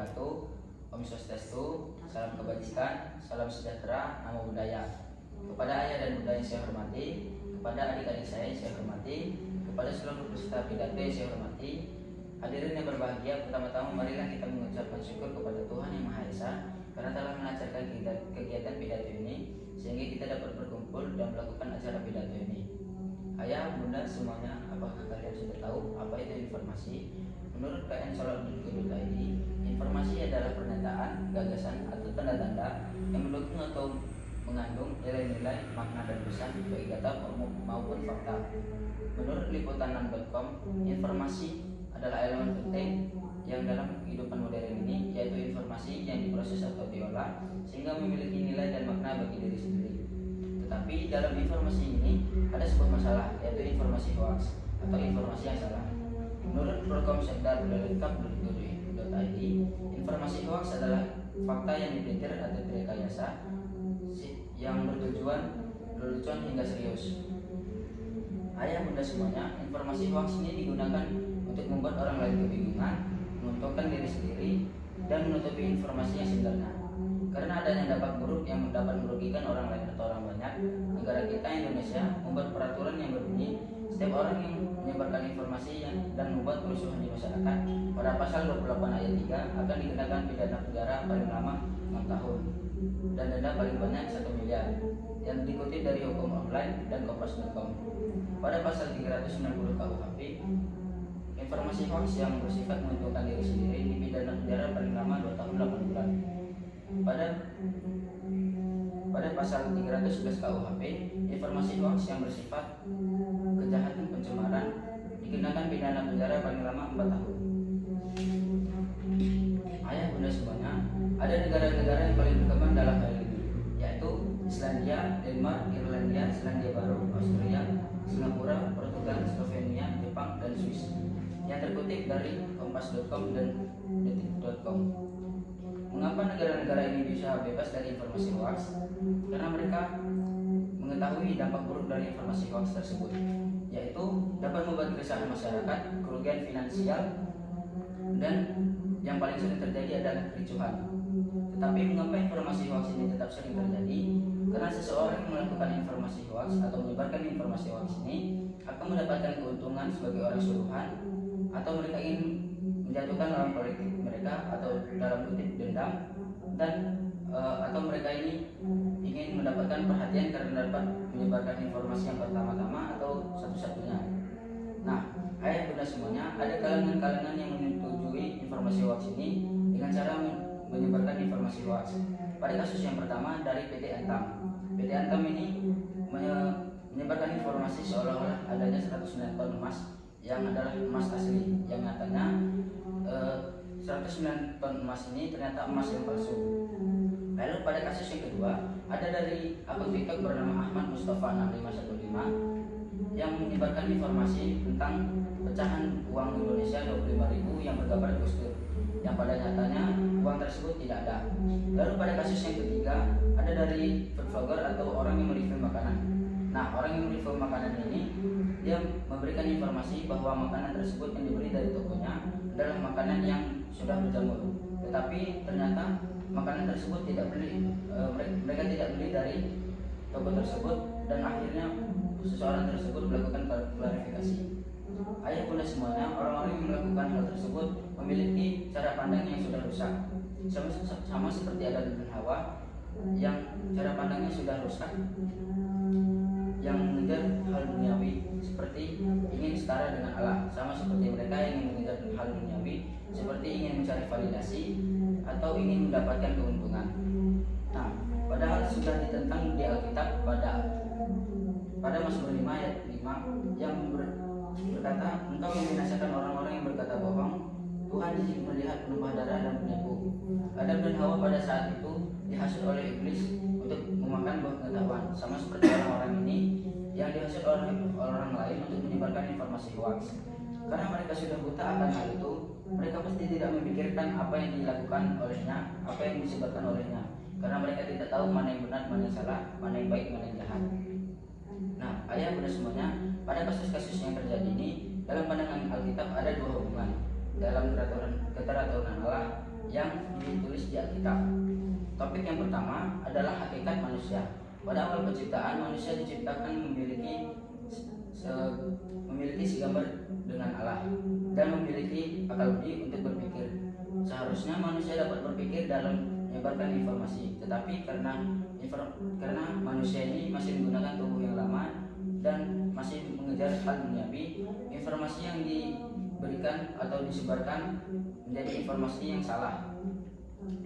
wabarakatuh. Om Swastiastu, salam kebajikan, salam sejahtera, namo buddhaya. Kepada ayah dan bunda yang saya hormati, kepada adik-adik saya yang saya hormati, kepada seluruh peserta pidato yang saya hormati, hadirin yang berbahagia, pertama-tama marilah kita mengucapkan syukur kepada Tuhan Yang Maha Esa karena telah melancarkan kegiatan pidato ini sehingga kita dapat berkumpul dan melakukan acara pidato ini. Ayah, bunda semuanya, apakah kalian sudah tahu apa itu informasi? Menurut kn-solid.co.id, informasi adalah pernyataan, gagasan, atau tanda-tanda yang mendukung atau mengandung nilai-nilai, makna dan pesan baik data maupun fakta. Menurut liputan6.com, informasi adalah elemen penting yang dalam kehidupan modern ini, yaitu informasi yang diproses atau diolah sehingga memiliki nilai dan makna bagi diri sendiri. Tetapi dalam informasi ini ada sebuah masalah, yaitu informasi hoax atau informasi yang salah. Menurut prokomsendar.lengkap.co.id, informasi hoax adalah fakta yang dipelintir atau direkayasa yang bertujuan lelucon hingga serius. Ayah bunda semuanya, informasi hoax ini digunakan untuk membuat orang lain kebingungan, menguntungkan diri sendiri, dan menutupi informasi yang sebenarnya. Karena adanya dampak buruk yang dapat merugikan orang lain atau orang banyak, negara kita Indonesia membuat peraturan yang berbunyi setiap orang yang menyebarkan informasi dan membuat kerusuhan di masyarakat pada pasal 28 ayat 3 akan dikenakan pidana penjara paling lama 6 tahun dan denda paling banyak 1 miliar, yang dikutip dari hukum online dan kompas.com. Pada pasal 390 KUHP, informasi hoax yang bersifat menguntungkan diri sendiri dipidana penjara paling lama 2 tahun 8 bulan. Pada pasal 311 KUHP, informasi hoax yang bersifat kejahatan pencemaran dikenakan pidana penjara paling lama 4 tahun. Ayah bunda semuanya, ada negara-negara yang paling berkembang dalam hal ini, yaitu Islandia, Denmark, Irlandia, Selandia Baru, Austria, Singapura, Portugal, Slovenia, Jepang, dan Swiss, yang terkutip dari kompas.com dan detik.com. Mengapa negara-negara ini bisa bebas dari informasi hoax? Karena mereka mengetahui dampak buruk dari informasi hoax tersebut, yaitu dapat membuat keresahan masyarakat, kerugian finansial, dan yang paling sering terjadi adalah kericuhan. Tetapi mengapa informasi hoax ini tetap sering terjadi? Karena seseorang yang melakukan informasi hoax atau menyebarkan informasi hoax ini akan mendapatkan keuntungan sebagai orang suruhan, atau mereka ingin menjatuhkan lawan politik mereka atau dalam kutip dendam, dan atau mereka ini ingin mendapatkan perhatian karena dapat menyebarkan informasi yang pertama-tama atau satu-satunya. Nah, ayah bunda semuanya, ada kalangan-kalangan yang menyetujui informasi hoax ini dengan cara menyebarkan informasi hoax. Pada kasus yang pertama dari PT Antam. PT Antam ini menyebarkan informasi seolah-olah adanya 109 ton emas yang adalah emas asli, yang nyatanya 109 ton emas ini ternyata emas yang palsu. Lalu pada kasus yang kedua, ada dari akun TikTok bernama Ahmad Mustafa 6515 yang menyebarkan informasi tentang pecahan uang Indonesia 25.000 yang bergambar Gus Dur, yang pada nyatanya uang tersebut tidak ada. Lalu pada kasus yang ketiga, ada dari food vlogger atau orang yang mereview makanan. Nah, orang yang mereview makanan ini, dia memberikan informasi bahwa makanan tersebut yang dibeli dari tokonya adalah makanan yang sudah berjamur. Tetapi ternyata makanan tersebut mereka tidak beli dari toko tersebut, dan akhirnya seseorang tersebut melakukan klarifikasi. Ayah bunda semuanya, orang-orang yang melakukan hal tersebut memiliki cara pandang yang sudah rusak, sama seperti Adam dan Hawa yang cara pandangnya sudah rusak, yang mengejar hal duniawi seperti ingin setara dengan Allah, sama seperti mereka yang ingin mengejar hal duniawi seperti ingin mencari validasi atau ingin mendapatkan keuntungan. Nah, padahal sudah ditentang di Alkitab pada Mazmur 5 ayat 5 yang berkata, engkau membinasakan orang-orang yang berkata bohong, Tuhan jijik melihat penumpah darah dan penipu. Adam dan Hawa pada saat itu dihasut oleh iblis untuk memakan buah pengetahuan, sama seperti orang-orang ini yang dihasut oleh orang lain untuk menyebarkan informasi hoax. Karena mereka sudah buta akan hal itu, mereka pasti tidak memikirkan apa yang dilakukan olehnya, apa yang disebarkan olehnya, karena mereka tidak tahu mana yang benar, mana yang salah, mana yang baik, mana yang jahat. Nah, ayah bunda semuanya, pada kasus-kasus yang terjadi ini, dalam pandangan Alkitab ada dua hubungan. dalam keteraturan Allah yang ditulis di Alkitab. Topik yang pertama adalah hakikat manusia. Pada awal penciptaan, manusia diciptakan memiliki segambar dengan Allah dan memiliki akal budi untuk berpikir. Seharusnya manusia dapat berpikir dalam menyebarkan informasi, tetapi karena manusia ini masih menggunakan tubuh yang lama dan masih mengejar hal duniawi, informasi yang diberikan atau disebarkan menjadi informasi yang salah.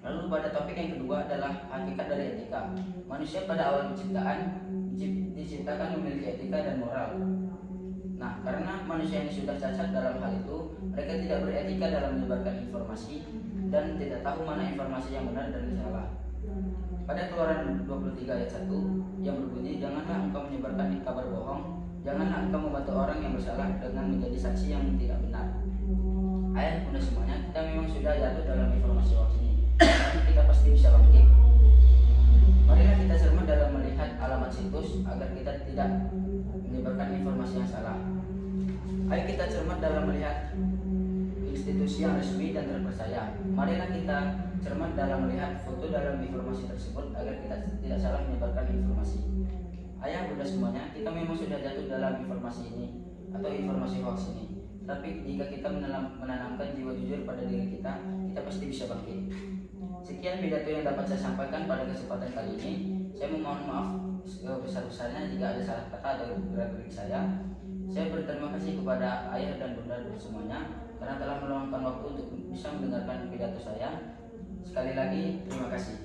Lalu pada topik yang kedua adalah hakikat dari etika. Manusia pada awal penciptaan diciptakan memiliki etika dan moral. Nah, karena manusia ini sudah cacat dalam hal itu, mereka tidak beretika dalam menyebarkan informasi dan tidak tahu mana informasi yang benar dan salah. Pada Keluaran 23 ayat 1 yang berbunyi, janganlah engkau menyebarkan kabar bohong, janganlah engkau membantu orang yang bersalah dengan menjadi saksi yang tidak benar. Ayat bunda semuanya, kita memang sudah jatuh dalam informasi hoax ini, tapi kita pasti bisa bangkit. Marilah kita cermat dalam melihat alamat situs agar kita tidak menyebarkan informasi yang salah. Ayo kita cermat dalam melihat institusi yang resmi dan terpercaya. Marilah kita cermat dalam melihat foto dalam informasi tersebut agar kita tidak salah menyebarkan informasi. Ayah bunda semuanya, kita memang sudah jatuh dalam informasi ini atau informasi hoax ini. Tapi jika kita menanamkan jiwa jujur pada diri kita, kita pasti bisa bangkit. Sekian pidato yang dapat saya sampaikan pada kesempatan kali ini. Saya memohon maaf sebesar-besarnya jika ada salah kata atau gerak-gerik saya. Saya berterima kasih kepada ayah dan bunda semuanya karena telah meluangkan waktu untuk bisa mendengarkan pidato saya. Sekali lagi terima kasih.